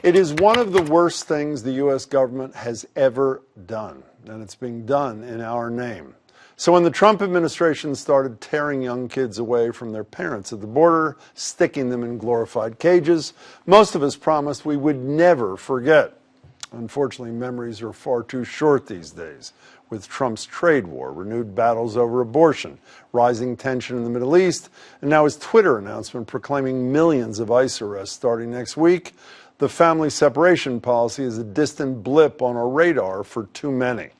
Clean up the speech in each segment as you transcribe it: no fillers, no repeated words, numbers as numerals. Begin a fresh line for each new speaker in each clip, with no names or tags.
It is one of the worst things the U.S. government has ever done, and it's being done in our name. So when the Trump administration started tearing young kids away from their parents at the border, sticking them in glorified cages, most of us promised we would never forget. Unfortunately, memories are far too short these days, with Trump's trade war, renewed battles over abortion, rising tension in the Middle East, and now his Twitter announcement proclaiming millions of ICE arrests starting next week. The family separation policy is a distant blip on our radar for too many.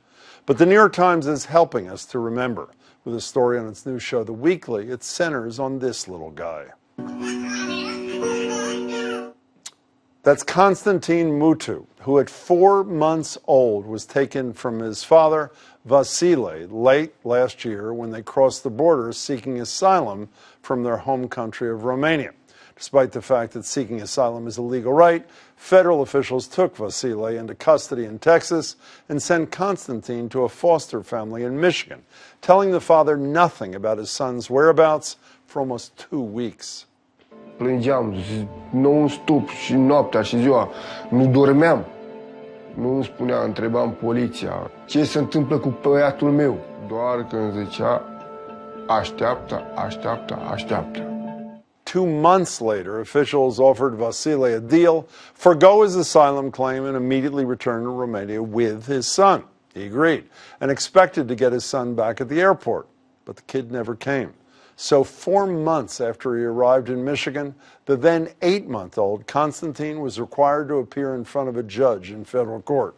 But the New York Times is helping us to remember. With a story on its new show, The Weekly, it centers on this little guy. That's Konstantin Mutu, who at 4 months old was taken from his father, Vasile, late last year when they crossed the border seeking asylum from their home country of Romania. Despite the fact that seeking asylum is a legal right, federal officials took Vasile into custody in Texas and sent Konstantin to a foster family in Michigan, telling the father nothing about his son's whereabouts for almost 2 weeks.
Plângeam non-stop și noaptea și ziua. Nu dormeam. Nu îmi spunea, întrebam poliția. Ce se întâmplă cu băiatul meu? Doar că îmi zicea, așteaptă, așteaptă, așteaptă.
2 months later, officials offered Vasile a deal, forgo his asylum claim, and immediately return to Romania with his son. He agreed and expected to get his son back at the airport, but the kid never came. So 4 months after he arrived in Michigan, the then 8-month-old Konstantin was required to appear in front of a judge in federal court,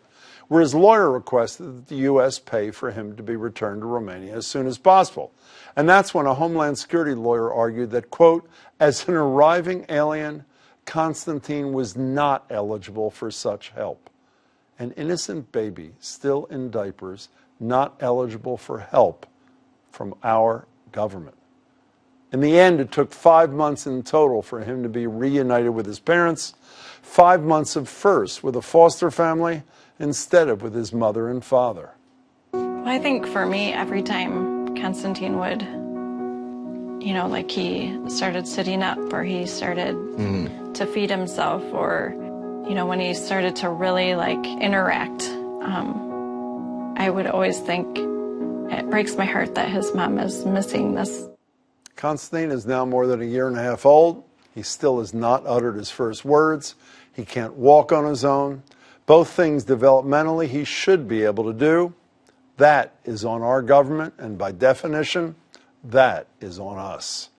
where his lawyer requested that the U.S. pay for him to be returned to Romania as soon as possible. And that's when a Homeland Security lawyer argued that, quote, as an arriving alien, Konstantin was not eligible for such help. An innocent baby still in diapers, not eligible for help from our government. In the end, it took 5 months in total for him to be reunited with his parents, 5 months of first with a foster family instead of with his mother and father.
I think for me, every time Konstantin would, like he started sitting up or he started to feed himself or, when he started to really interact, I would always think it breaks my heart that his mom is missing this.
Konstantin is now more than a year and a half old. He still has not uttered his first words. He can't walk on his own. Both things developmentally he should be able to do. That is on our government, and by definition, that is on us.